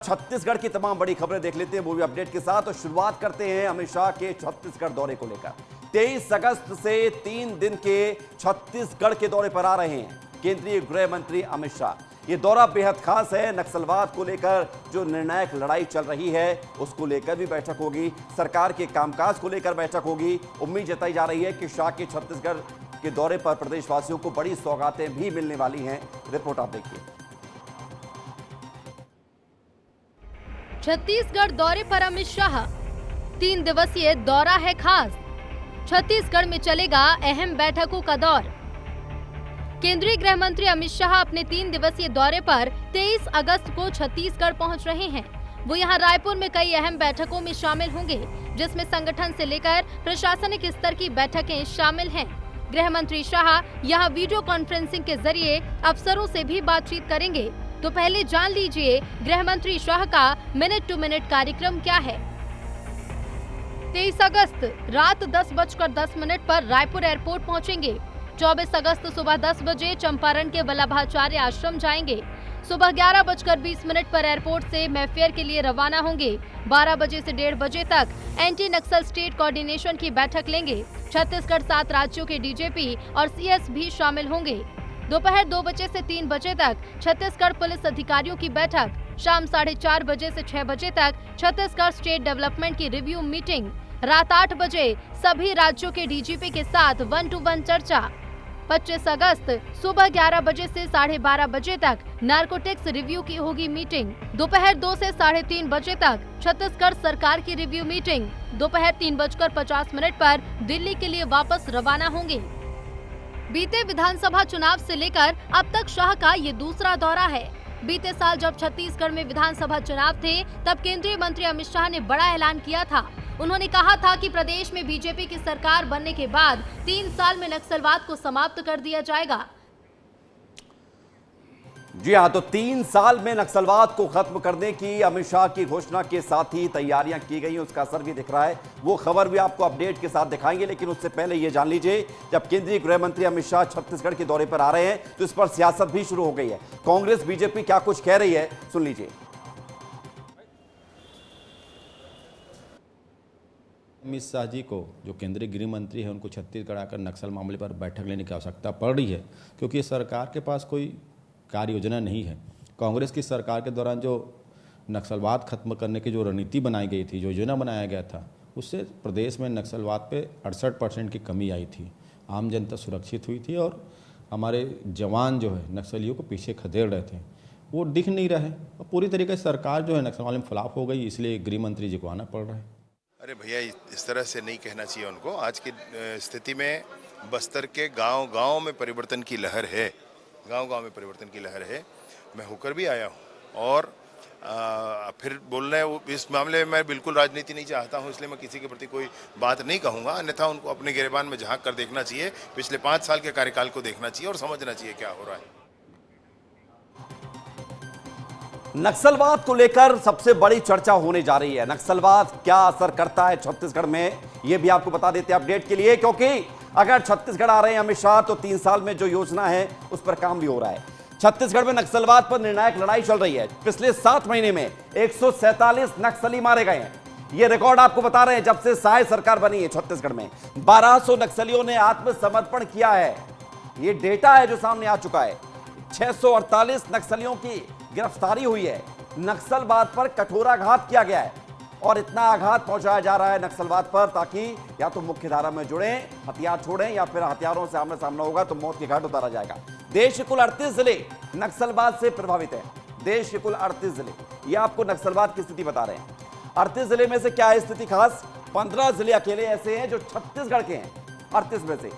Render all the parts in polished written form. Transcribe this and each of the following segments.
छत्तीसगढ़ की तमाम बड़ी खबरें देख लेते हैं मूवी अपडेट के साथ। और शुरुआत करते हैं अमित शाह के छत्तीसगढ़ दौरे को लेकर। 23 अगस्त से 3 दिन के छत्तीसगढ़ के दौरे पर आ रहे हैं केंद्रीय गृह मंत्री अमित शाह। ये दौरा बेहद खास है। नक्सलवाद को लेकर जो निर्णायक लड़ाई चल रही है उसको लेकर भी बैठक होगी, सरकार के कामकाज को लेकर बैठक होगी। उम्मीद जताई जा रही है कि शाह के छत्तीसगढ़ के दौरे पर प्रदेशवासियों को बड़ी सौगातें भी मिलने वाली हैं। रिपोर्ट आप देखिए। छत्तीसगढ़ दौरे पर अमित शाह। 3 दिवसीय दौरा है खास। छत्तीसगढ़ में चलेगा अहम बैठकों का दौर। केंद्रीय गृह मंत्री अमित शाह अपने 3 दिवसीय दौरे पर 23 अगस्त को छत्तीसगढ़ पहुंच रहे हैं। वो यहां रायपुर में कई अहम बैठकों में शामिल होंगे, जिसमें संगठन से लेकर प्रशासनिक स्तर की बैठकें शामिल हैं। गृह मंत्री शाह यहां वीडियो कॉन्फ्रेंसिंग के जरिए अफसरों से भी बातचीत करेंगे। तो पहले जान लीजिए गृह मंत्री शाह का मिनट टू मिनट कार्यक्रम क्या है। 23 अगस्त रात 10:10 पर रायपुर एयरपोर्ट पहुंचेंगे। 24 अगस्त सुबह 10 बजे चंपारण के वल्लभाचार्य आश्रम जाएंगे। सुबह 11:20 पर एयरपोर्ट से मैफेयर के लिए रवाना होंगे। 12 बजे से 1:30 बजे तक एंटी नक्सल स्टेट कोऑर्डिनेशन की बैठक लेंगे। छत्तीसगढ़ 7 राज्यों के डीजीपी और सीएस भी शामिल होंगे। दोपहर 2 बजे से 3 बजे तक छत्तीसगढ़ पुलिस अधिकारियों की बैठक। शाम 4:30 बजे से 6 बजे तक छत्तीसगढ़ स्टेट डेवलपमेंट की रिव्यू मीटिंग। रात 8 बजे सभी राज्यों के डीजीपी के साथ 1-to-1 चर्चा। 25 अगस्त सुबह 11 बजे से 12:30 बजे तक नार्कोटिक्स रिव्यू की होगी मीटिंग। दोपहर 2 से 3:30 बजे तक छत्तीसगढ़ सरकार की रिव्यू मीटिंग। दोपहर 3:50 पर दिल्ली के लिए वापस रवाना होंगे। बीते विधानसभा चुनाव से लेकर अब तक शाह का ये दूसरा दौरा है। बीते साल जब छत्तीसगढ़ में विधानसभा चुनाव थे, तब केंद्रीय मंत्री अमित शाह ने बड़ा ऐलान किया था। उन्होंने कहा था कि प्रदेश में बीजेपी की सरकार बनने के बाद 3 साल में नक्सलवाद को समाप्त कर दिया जाएगा। जी हाँ, तो 3 साल में नक्सलवाद को खत्म करने की अमित शाह की घोषणा के साथ ही तैयारियां की गई, उसका असर भी दिख रहा है। वो खबर भी आपको अपडेट के साथ दिखाएंगे, लेकिन उससे पहले ये जान लीजिए, जब केंद्रीय गृह मंत्री अमित शाह छत्तीसगढ़ के दौरे पर आ रहे हैं तो इस पर सियासत भी शुरू हो गई है। कांग्रेस बीजेपी क्या कुछ कह रही है, सुन लीजिए। अमित शाह जी को, जो केंद्रीय गृह मंत्री है, उनको छत्तीसगढ़ आकर नक्सल मामले पर बैठक लेने की आवश्यकता पड़ रही है, क्योंकि सरकार के पास कोई कार्य योजना नहीं है। कांग्रेस की सरकार के दौरान जो नक्सलवाद खत्म करने की जो रणनीति बनाई गई थी, जो योजना बनाया गया था, उससे प्रदेश में नक्सलवाद पे 68% की कमी आई थी। आम जनता सुरक्षित हुई थी और हमारे जवान जो है नक्सलियों को पीछे खदेड़ रहे थे, वो दिख नहीं रहे। और पूरी तरीके से सरकार जो है नक्सल मामले में फ्लॉप हो गई, इसलिए गृह मंत्री जी को आना पड़ रहा है। अरे भैया, इस तरह से नहीं कहना चाहिए उनको। आज की स्थिति में बस्तर के गांव-गांव में परिवर्तन की लहर है। गांव-गांव में परिवर्तन की लहर है। मैं होकर भी आया हूं और फिर बोल रहे हैं इस मामले में मैं बिल्कुल राजनीति नहीं चाहता हूं, इसलिए मैं किसी के प्रति कोई बात नहीं कहूंगा। अन्यथा उनको अपने गिरेबान में झांक कर देखना चाहिए, पिछले 5 साल के कार्यकाल को देखना चाहिए और समझना चाहिए क्या हो रहा है। नक्सलवाद को लेकर सबसे बड़ी चर्चा होने जा रही है। नक्सलवाद क्या असर करता है छत्तीसगढ़ में, यह भी आपको बता देते हैं अपडेट के लिए, क्योंकि अगर छत्तीसगढ़ आ रहे हैं अमित शाह तो 3 साल में जो योजना है उस पर काम भी हो रहा है। छत्तीसगढ़ में नक्सलवाद पर निर्णायक लड़ाई चल रही है। पिछले 7 महीने में 147 नक्सली मारे गए हैं। यह रिकॉर्ड आपको बता रहे हैं जब से साय सरकार बनी है छत्तीसगढ़ में। 1200 नक्सलियों ने आत्मसमर्पण किया है। यह डेटा है जो सामने आ चुका है। 648 नक्सलियों की गिरफ्तारी हुई है। नक्सलवाद पर कठोराघात किया गया है और इतना आघात पहुंचाया जा रहा है नक्सलवाद पर, ताकि या तो मुख्य धारा में जुड़ें, हथियार छोड़ें, या फिर हथियारों से आमने सामना होगा तो मौत के घाट उतारा जाएगा। देश के कुल 38 जिले नक्सलवाद से प्रभावित हैं। देश के कुल 38 जिले, ये आपको नक्सलवाद की स्थिति बता रहे हैं। 38 जिले में से क्या है स्थिति खास? 15 जिले अकेले ऐसे हैं जो छत्तीसगढ़ के हैं 38 में से,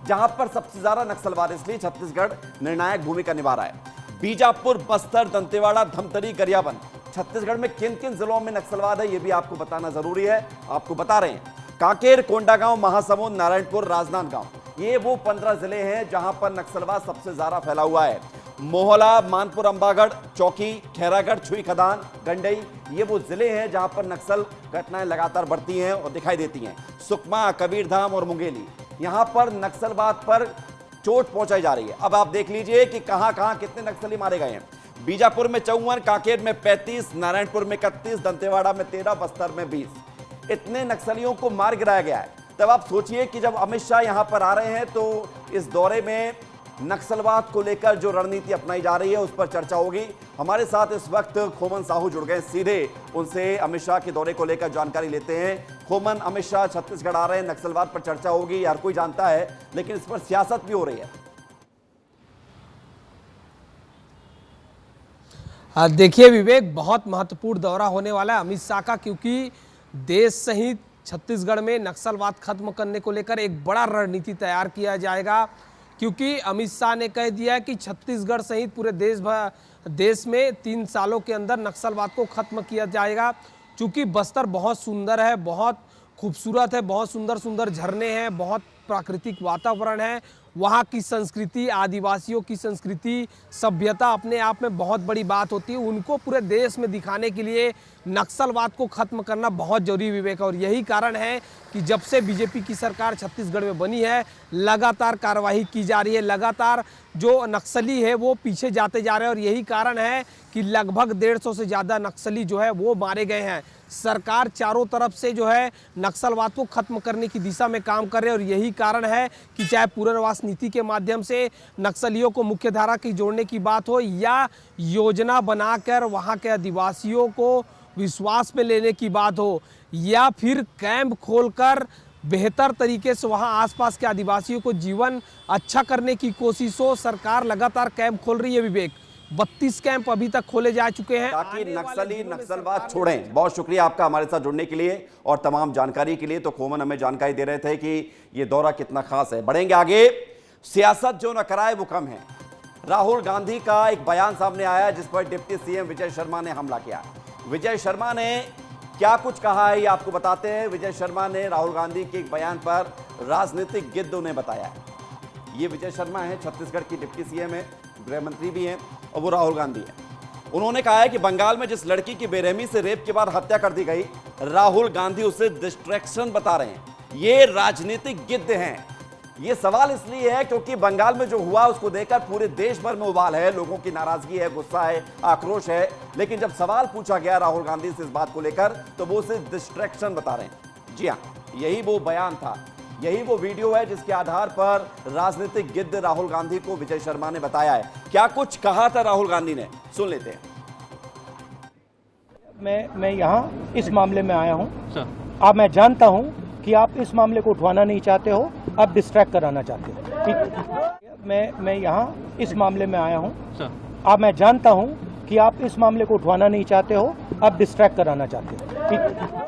जहां पर सबसे ज्यादा नक्सलवाद, इसलिए छत्तीसगढ़ निर्णायक भूमिका निभा रहा है। बीजापुर, बस्तर, दंतेवाड़ा, धमतरी, गरियाबंद, छत्तीसगढ़ में किन किन जिलों में नक्सलवाद है यह भी आपको बताना जरूरी है। आपको बता रहे हैं कांकेर, कोंडागांव, महासमुंद, नारायणपुर, राजनांदगांव, ये वो 15 जिले हैं जहां पर नक्सलवाद सबसे ज्यादा फैला हुआ है। मोहला, मानपुर, अंबागढ़, चौकी, खैरागढ़, छुई खदान, गंडई, ये वो जिले हैं जहां पर नक्सल घटनाएं लगातार बढ़ती हैं और दिखाई देती हैं। सुकमा, कबीरधाम और मुंगेली, यहां पर नक्सलवाद पर चोट पहुंचाई जा रही है। अब आप देख लीजिए कि कहां कहां कितने नक्सली मारे गए हैं। बीजापुर में 54, कांकेर में 35, नारायणपुर में 31, दंतेवाड़ा में 13, बस्तर में 20। इतने नक्सलियों को मार गिराया गया है। तब आप सोचिए कि जब अमित शाह यहां पर आ रहे हैं तो इस दौरे में नक्सलवाद को लेकर जो रणनीति अपनाई जा रही है उस पर चर्चा होगी। हमारे साथ इस वक्त खोमन साहू जुड़ गए, सीधे उनसे अमित शाह के दौरे को लेकर जानकारी लेते हैं। खोमन, अमित शाह छत्तीसगढ़ आ रहे हैं, नक्सलवाद पर चर्चा होगी, हर कोई जानता है, लेकिन इस पर सियासत भी हो रही है। देखिए विवेक, बहुत महत्वपूर्ण दौरा होने वाला है अमित शाह का, क्योंकि देश सहित छत्तीसगढ़ में नक्सलवाद खत्म करने को लेकर एक बड़ा रणनीति तैयार किया जाएगा। क्योंकि अमित शाह ने कह दिया है कि छत्तीसगढ़ सहित पूरे देश में 3 सालों के अंदर नक्सलवाद को खत्म किया जाएगा। चूँकि बस्तर बहुत सुंदर है, बहुत खूबसूरत है, बहुत सुंदर सुंदर झरने हैं, बहुत प्राकृतिक वातावरण है, वहाँ की संस्कृति, आदिवासियों की संस्कृति, सभ्यता अपने आप में बहुत बड़ी बात होती है। उनको पूरे देश में दिखाने के लिए नक्सलवाद को खत्म करना बहुत जरूरी विवेक, और यही कारण है कि जब से बीजेपी की सरकार छत्तीसगढ़ में बनी है लगातार कार्रवाई की जा रही है, लगातार जो नक्सली है वो पीछे जाते जा रहे हैं, और यही कारण है कि लगभग 150 से ज़्यादा नक्सली जो है वो मारे गए हैं। सरकार चारों तरफ से जो है नक्सलवाद को खत्म करने की दिशा में काम कर रहे हैं, और यही कारण है कि चाहे पुनर्वास नीति के माध्यम से नक्सलियों को मुख्यधारा की जोड़ने की बात हो, या योजना बनाकर वहां के आदिवासियों को विश्वास में लेने की बात हो, या फिर कैंप खोलकर बेहतर तरीके से वहां आसपास के आदिवासियों को जीवन अच्छा करने की कोशिश हो, सरकार लगातार कैंप खोल रही है विवेक। 32 कैंप अभी तक खोले जा चुके हैं ताकि नक्सली नक्सलवाद छोड़ें। बहुत शुक्रिया आपका हमारे साथ जुड़ने के लिए और तमाम जानकारी के लिए। तो खोमन हमें जानकारी दे रहे थे कि ये दौरा कितना खास है। बढ़ेंगे आगे। सियासत जो न कराए वो कम है। राहुल गांधी का एक बयान सामने आया जिस पर डिप्टी सीएम विजय शर्मा ने हमला किया। विजय शर्मा ने क्या कुछ कहा है ये आपको बताते हैं। विजय शर्मा ने राहुल गांधी के एक बयान पर राजनीतिक गिद्ध उन्हें बताया। ये विजय शर्मा है, छत्तीसगढ़ की डिप्टी सीएम है, गृह मंत्री भी हैं, और वो राहुल गांधी है। उन्होंने कहा है कि बंगाल में जिस लड़की की बेरहमी से रेप के बाद हत्या कर दी गई, राहुल गांधी उसे डिस्ट्रैक्शन बता रहे हैं। ये राजनीतिक गिद्ध हैं। ये सवाल इसलिए है क्योंकि बंगाल में जो हुआ उसको देखकर पूरे देश भर में उबाल है, लोगों की नाराजगी है, गुस्सा है, आक्रोश है। लेकिन जब सवाल पूछा गया राहुल गांधी से इस बात को लेकर तो वो उसे डिस्ट्रैक्शन बता रहे हैं। जी हाँ, यही वो बयान था, यही वो वीडियो है जिसके आधार पर राजनीतिक गिद्ध राहुल गांधी को विजय शर्मा ने बताया है। क्या कुछ कहा था राहुल गांधी ने, सुन लेते हैं। मैं यहाँ इस मामले में आया हूँ। अब मैं जानता हूँ कि आप इस मामले को उठवाना नहीं चाहते हो, आप डिस्ट्रैक्ट कराना चाहते हो। ठीक, मैं यहाँ इस मामले में आया हूँ। अब मैं जानता हूँ कि आप इस मामले को उठवाना नहीं चाहते हो, आप डिस्ट्रैक्ट कराना चाहते हो। ठीक,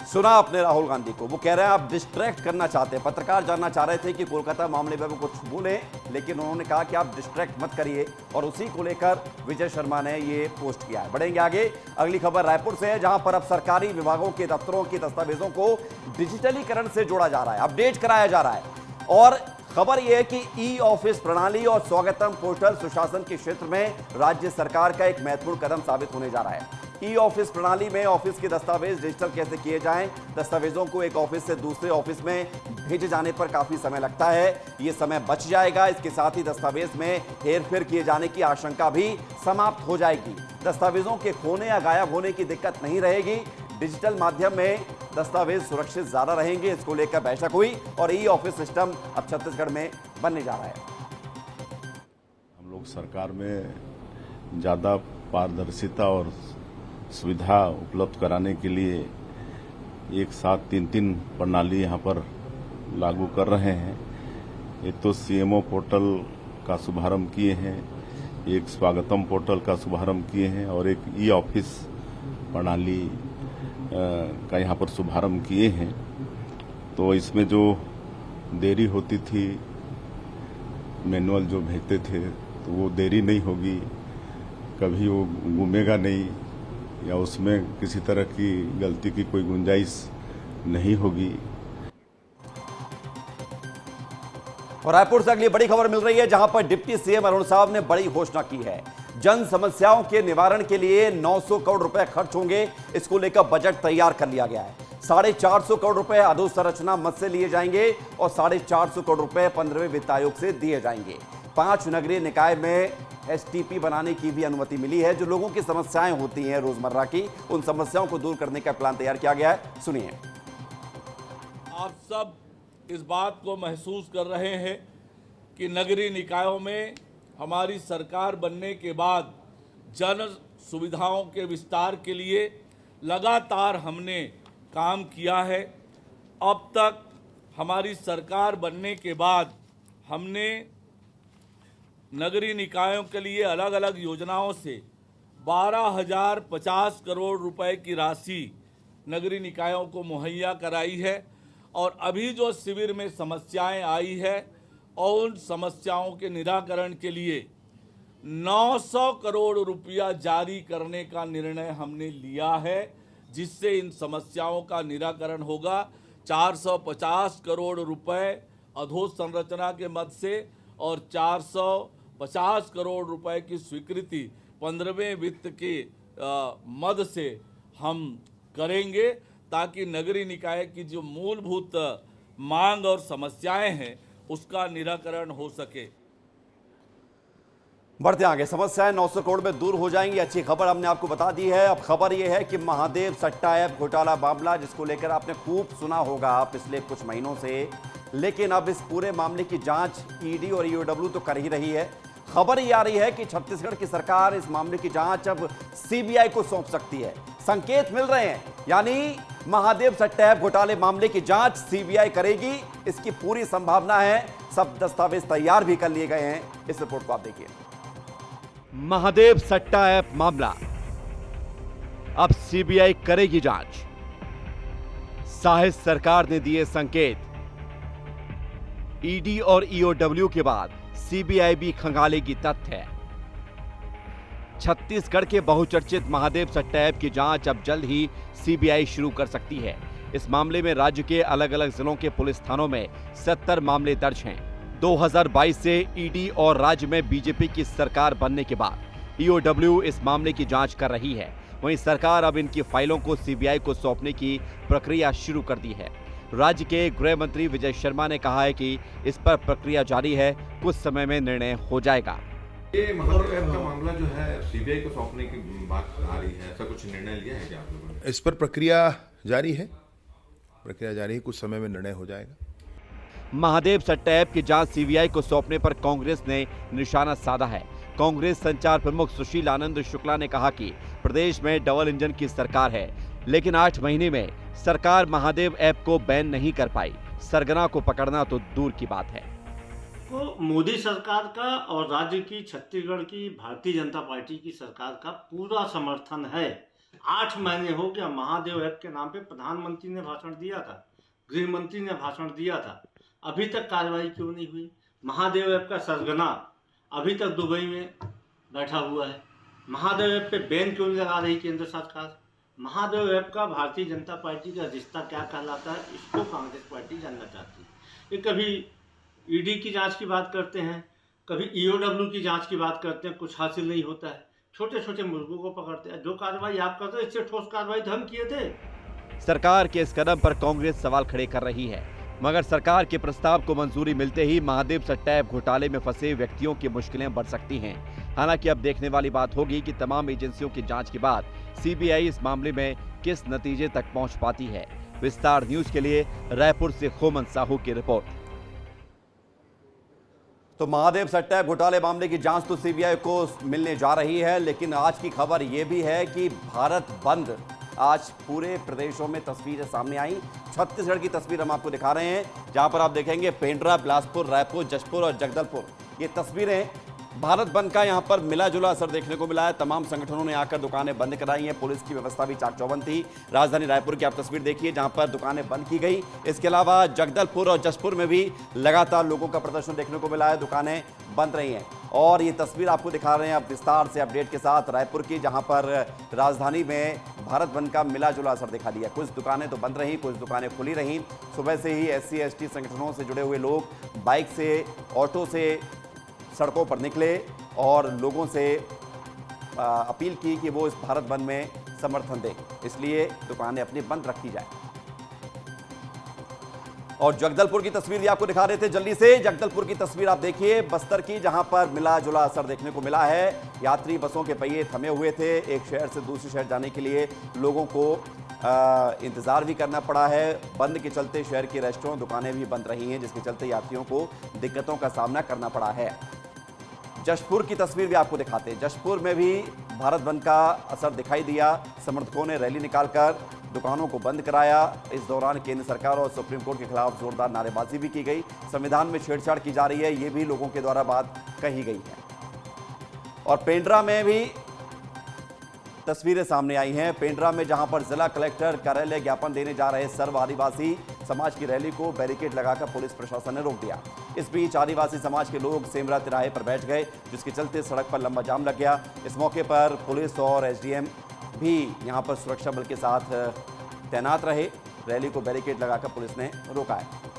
सुना आपने राहुल गांधी को, वो कह रहे हैं आप डिस्ट्रैक्ट करना चाहते हैं। पत्रकार जानना चाह रहे थे कि कोलकाता मामले में वो कुछ बोले, लेकिन उन्होंने कहा कि आप डिस्ट्रैक्ट मत करिए, और उसी को लेकर विजय शर्मा ने ये पोस्ट किया है। बढ़ेंगे आगे। अगली खबर रायपुर से है, जहां पर अब सरकारी विभागों के दफ्तरों के दस्तावेजों को डिजिटलीकरण से जोड़ा जा रहा है, अपडेट कराया जा रहा है। और खबर यह है कि ई ऑफिस प्रणाली और स्वागतम पोर्टल सुशासन के क्षेत्र में राज्य सरकार का एक महत्वपूर्ण कदम साबित होने जा रहा है। ई ऑफिस प्रणाली में ऑफिस के दस्तावेज डिजिटल कैसे किए जाएं, दस्तावेजों को एक ऑफिस से दूसरे ऑफिस में भेजे जाने पर काफी समय लगता है, ये समय बच जाएगा। इसके साथ ही दस्तावेज में हेरफेर किए जाने की आशंका भी समाप्त हो जाएगी। दस्तावेजों के खोने या गायब होने की दिक्कत नहीं रहेगी। डिजिटल माध्यम में दस्तावेज सुरक्षित ज्यादा रहेंगे, इसको लेकर बैठक हुई और ई ऑफिस सिस्टम अब छत्तीसगढ़ में बनने जा रहा है। हम लोग सरकार में ज़्यादा पारदर्शिता और सुविधा उपलब्ध कराने के लिए एक साथ 3 प्रणाली यहाँ पर लागू कर रहे हैं। एक तो सीएमओ पोर्टल का शुभारंभ किए हैं, एक स्वागतम पोर्टल का शुभारंभ किए हैं, और एक ई ऑफिस प्रणाली का यहाँ पर शुभारंभ किए हैं। तो इसमें जो देरी होती थी, मैनुअल जो भेजते थे, तो वो देरी नहीं होगी, कभी वो गुमेगा नहीं, या उसमें किसी तरह की गलती की कोई गुंजाइश नहीं होगी। और रायपुर से अगली बड़ी खबर मिल रही है, जहां पर डिप्टी सीएम अरुण साहब ने बड़ी घोषणा की है। जन समस्याओं के निवारण के लिए 900 करोड़ रुपए खर्च होंगे, इसको लेकर बजट तैयार कर लिया गया है। 450 करोड़ रुपए अधोसंरचना मद से लिए जाएंगे और 450 करोड़ रुपए 15वें वित्त आयोग से दिए जाएंगे। 5 नगरीय निकाय में एसटीपी बनाने की भी अनुमति मिली है। जो लोगों की समस्याएं होती हैं रोजमर्रा की, उन समस्याओं को दूर करने का प्लान तैयार किया गया है। सुनिए। आप सब इस बात को महसूस कर रहे हैं कि नगरीय निकायों में हमारी सरकार बनने के बाद जन सुविधाओं के विस्तार के लिए लगातार हमने काम किया है। अब तक हमारी सरकार बनने के बाद हमने नगरीय निकायों के लिए अलग अलग योजनाओं से 12,050 करोड़ रुपए की राशि नगरीय निकायों को मुहैया कराई है। और अभी जो शिविर में समस्याएं आई है और उन समस्याओं के निराकरण के लिए 900 करोड़ रुपया जारी करने का निर्णय हमने लिया है, जिससे इन समस्याओं का निराकरण होगा। 450 करोड़ रुपए अधोसंरचना के मद से और 450 करोड़ रुपए की स्वीकृति 15वें वित्त के मद से हम करेंगे, ताकि नगरीय निकाय की जो मूलभूत मांग और समस्याएं हैं उसका निराकरण हो सके। बढ़ते आगे, समस्याएं 900 करोड़ में दूर हो जाएंगी। अच्छी खबर हमने आपको बता दी है। अब खबर यह है कि महादेव सट्टा ऐप घोटाला मामला, जिसको लेकर आपने खूब सुना होगा पिछले कुछ महीनों से, लेकिन अब इस पूरे मामले की जांच ईडी और ईओडब्ल्यू तो कर ही रही है। खबर ये आ रही है कि छत्तीसगढ़ की सरकार इस मामले की जांच अब सीबीआई को सौंप सकती है। संकेत मिल रहे हैं, यानी महादेव सट्टा ऐप घोटाले मामले की जांच सीबीआई करेगी, इसकी पूरी संभावना है। सब दस्तावेज तैयार भी कर लिए गए हैं। इस रिपोर्ट को आप देखिए। महादेव सट्टा ऐप मामला, अब सीबीआई करेगी जांच। साहिब सरकार ने दिए संकेत। ईडी और ईओडब्ल्यू के बाद सीबीआई भी खंगालेगी तथ्य। छत्तीसगढ़ के बहुचर्चित महादेव सट्टा ऐप की जांच अब जल्द ही सीबीआई शुरू कर सकती है। इस मामले में राज्य के अलग अलग जिलों के पुलिस थानों में 70 मामले दर्ज हैं। 2022 से ईडी और राज्य में बीजेपी की सरकार बनने के बाद ईओडब्ल्यू इस मामले की जांच कर रही है। वहीं सरकार अब इनकी फाइलों को सीबीआई को सौंपने की प्रक्रिया शुरू कर दी है। राज्य के गृह मंत्री विजय शर्मा ने कहा है कि इस पर प्रक्रिया जारी है, कुछ समय में निर्णय हो जाएगा। ये महादेव ऐप का मामला जो है सीबीआई को सौंपने की बात आ रही है, ऐसा कुछ निर्णय लिया है क्या आप लोगों ने? इस पर प्रक्रिया जारी है, कुछ समय में निर्णय हो जाएगा। महादेव सट्टा ऐप की जांच सीबीआई को सौंपने पर कांग्रेस ने निशाना साधा है। कांग्रेस संचार प्रमुख सुशील आनंद शुक्ला ने कहा कि प्रदेश में डबल इंजन की सरकार है, लेकिन 8 महीने में सरकार महादेव ऐप को बैन नहीं कर पाई। सरगना को पकड़ना तो दूर की बात है। को मोदी सरकार का और राज्य की छत्तीसगढ़ की भारतीय जनता पार्टी की सरकार का पूरा समर्थन है। 8 महीने हो गया, महादेव ऐप के नाम पे प्रधानमंत्री ने भाषण दिया था, गृह मंत्री ने भाषण दिया था, अभी तक कार्रवाई क्यों नहीं हुई? महादेव ऐप का सरगना अभी तक दुबई में बैठा हुआ है। महादेव ऐप पे बैन क्यों नहीं लगा रही केंद्र सरकार? महादेव ऐप का भारतीय जनता पार्टी का रिश्ता क्या कहलाता है, इसको कांग्रेस पार्टी जानना चाहती है। ये कभी ईडी की जांच की बात करते हैं, कभी ईओडब्ल्यू की जांच की बात करते हैं, कुछ हासिल नहीं होता है। छोटे छोटे मुर्गों को पकड़ते हैं। जो कार्रवाई आप करते हैं, इससे ठोस कार्रवाई तो हम किए थे। सरकार के इस कदम पर कांग्रेस सवाल खड़े कर रही है, मगर सरकार के प्रस्ताव को मंजूरी मिलते ही महादेव सट्टा ऐप घोटाले में फंसे व्यक्तियों की मुश्किलें बढ़ सकती हैं। हालांकि अब देखने वाली बात होगी कि तमाम एजेंसियों की जांच के बाद सीबीआई इस मामले में किस नतीजे तक पहुंच पाती है। विस्तार न्यूज के लिए रायपुर से खोमन साहू की रिपोर्ट। तो महादेव सट्टा ऐप घोटाले मामले की जांच तो सीबीआई को मिलने जा रही है, लेकिन आज की खबर यह भी है कि भारत बंद, आज पूरे प्रदेशों में तस्वीरें सामने आई। छत्तीसगढ़ की तस्वीर हम आपको दिखा रहे हैं, जहां पर आप देखेंगे पेंड्रा, बिलासपुर, रायपुर, जशपुर और जगदलपुर। ये तस्वीरें भारत बंद का यहां पर मिला जुला असर देखने को मिला है। तमाम संगठनों ने आकर दुकानें बंद कराई हैं। पुलिस की व्यवस्था भी चाक चौबंद थी। राजधानी रायपुर की आप तस्वीर देखिए, जहां पर दुकानें बंद की गई। इसके अलावा जगदलपुर और जशपुर में भी लगातार लोगों का प्रदर्शन देखने को मिला है, दुकानें बंद रही हैं। और ये तस्वीर आपको दिखा रहे हैं अब विस्तार से अपडेट के साथ रायपुर की, जहां पर राजधानी में भारत बंद का मिला जुला असर दिखा दिया। कुछ दुकानें तो बंद रहीं, कुछ दुकानें खुली रहीं। सुबह से ही SC/ST संगठनों से जुड़े हुए लोग बाइक से, ऑटो से सड़कों पर निकले और लोगों से अपील की कि वो इस भारत बंद में समर्थन दें, इसलिए दुकानें अपनी बंद रखी जाए। और जगदलपुर की तस्वीर भी आपको दिखा रहे थे जल्दी से। जगदलपुर की तस्वीर आप देखिए बस्तर की, जहां पर मिला जुला असर देखने को मिला है। यात्री बसों के पहिए थमे हुए थे। एक शहर से दूसरे शहर जाने के लिए लोगों को इंतजार भी करना पड़ा है। बंद के चलते शहर के रेस्टोरेंट दुकानें भी बंद रही हैं, जिसके चलते यात्रियों को दिक्कतों का सामना करना पड़ा है। जशपुर की तस्वीर भी आपको दिखाते हैं। जशपुर में भी भारत बंद का असर दिखाई दिया। समर्थकों ने रैली निकालकर दुकानों को बंद कराया। इस दौरान केंद्र सरकार और सुप्रीम कोर्ट के खिलाफ जोरदार नारेबाजी भी की गई। संविधान में छेड़छाड़ की जा रही है, ये भी लोगों के द्वारा बात कही गई है। और पेंड्रा में भी तस्वीरें सामने आई हैं। पेंड्रा में जहां पर जिला कलेक्टर कार्यालय ज्ञापन देने जा रहे सर्व आदिवासी समाज की रैली को बैरिकेड लगाकर पुलिस प्रशासन ने रोक दिया। इस बीच आदिवासी समाज के लोग सेमरा तिराहे पर बैठ गए, जिसके चलते सड़क पर लंबा जाम लग गया। इस मौके पर पुलिस और एसडीएम भी यहां पर सुरक्षा बल के साथ तैनात रहे। रैली को बैरिकेड लगाकर पुलिस ने रोका है।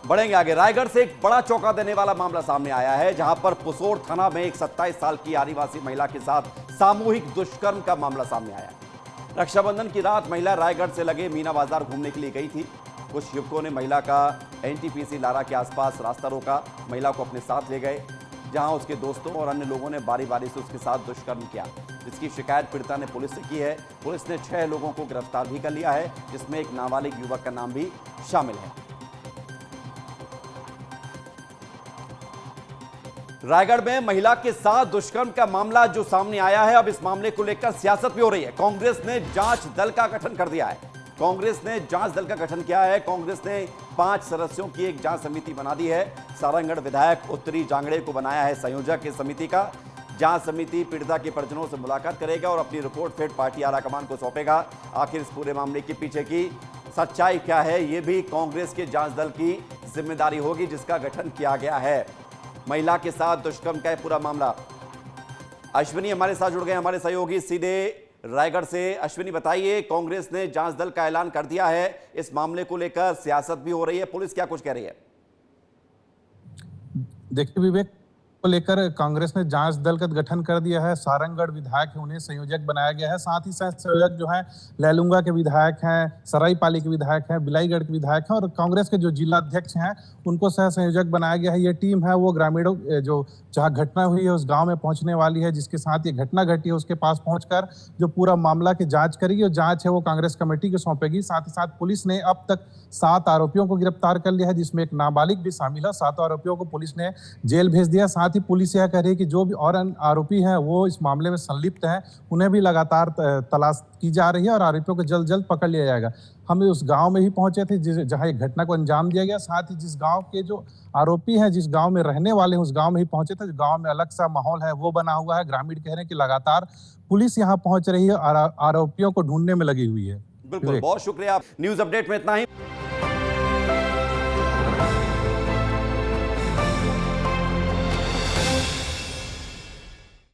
बढ़ेंगे आगे। रायगढ़ से एक बड़ा चौंका देने वाला मामला सामने आया है, जहां पर पुसोड़ थाना में एक 27 साल की आदिवासी महिला के साथ सामूहिक दुष्कर्म का मामला सामने आया। रक्षाबंधन की रात महिला रायगढ़ से लगे मीना बाजार घूमने के लिए गई थी। कुछ युवकों ने महिला का एनटीपीसी लारा के आसपास रास्ता रोका, महिला को अपने साथ ले गए, जहां उसके दोस्तों और अन्य लोगों ने बारी बारी से उसके साथ दुष्कर्म किया। इसकी शिकायत पीड़िता ने पुलिस से की है। पुलिस ने 6 लोगों को गिरफ्तार भी कर लिया है, जिसमें एक नाबालिग युवक का नाम भी शामिल है। रायगढ़ में महिला के साथ दुष्कर्म का मामला जो सामने आया है, अब इस मामले को लेकर सियासत भी हो रही है। कांग्रेस ने जांच दल का गठन कर दिया है। कांग्रेस ने जांच दल का गठन किया है। कांग्रेस ने 5 सदस्यों की एक जांच समिति बना दी है। सारंगढ़ विधायक उत्तरी जांगड़े को बनाया है संयोजक इस समिति का। जांच समिति पीड़िता के परिजनों से मुलाकात करेगा और अपनी रिपोर्ट फिर पार्टी आलाकमान को सौंपेगा। आखिर इस पूरे मामले के पीछे की सच्चाई क्या है, ये भी कांग्रेस के जांच दल की जिम्मेदारी होगी, जिसका गठन किया गया है। महिला के साथ दुष्कर्म का पूरा मामला। अश्विनी हमारे साथ जुड़ गए, हमारे सहयोगी सीधे रायगढ़ से। अश्विनी बताइए, कांग्रेस ने जांच दल का ऐलान कर दिया है, इस मामले को लेकर सियासत भी हो रही है, पुलिस क्या कुछ कह रही है? देखिए विवेक, को लेकर कांग्रेस ने जांच दल का गठन कर दिया है। सारंगढ़ विधायक है, उन्हें संयोजक बनाया गया है। साथ ही साथ संयोजक जो है लैलूंगा के विधायक हैं, सरायपाली के विधायक हैं, बिलाईगढ़ के विधायक हैं और कांग्रेस के जो जिला अध्यक्ष हैं उनको सह संयोजक बनाया गया है। ये टीम है वो ग्रामीणों जो जहाँ घटना हुई है उस गांव में पहुंचने वाली है, जिसके साथ ये घटना घटी है उसके पास पहुंचकर जो पूरा मामला की जांच करेगी और जांच है वो कांग्रेस कमेटी को सौंपेगी। साथ ही साथ पुलिस ने अब तक 7 आरोपियों को गिरफ्तार कर लिया है, जिसमें एक नाबालिग भी शामिल है। 7 आरोपियों को पुलिस ने जेल भेज दिया। साथ ही पुलिस यह कह रही है कि जो भी और आरोपी हैं वो इस मामले में संलिप्त हैं, उन्हें भी लगातार तलाश की जा रही है और आरोपियों को जल्द जल्द पकड़ लिया जाएगा। हम उस गांव में ही पहुंचे थे जहां ये घटना को अंजाम दिया गया। साथ ही जिस गांव के जो आरोपी हैं, जिस गांव में रहने वाले हैं, उस गांव में ही पहुंचे थे। गांव में अलग सा माहौल है वो बना हुआ है। ग्रामीण कह रहे हैं कि लगातार पुलिस यहां पहुंच रही है और आरोपियों को ढूंढने में लगी हुई है। बिल्कुल, बहुत शुक्रिया। न्यूज अपडेट में इतना ही।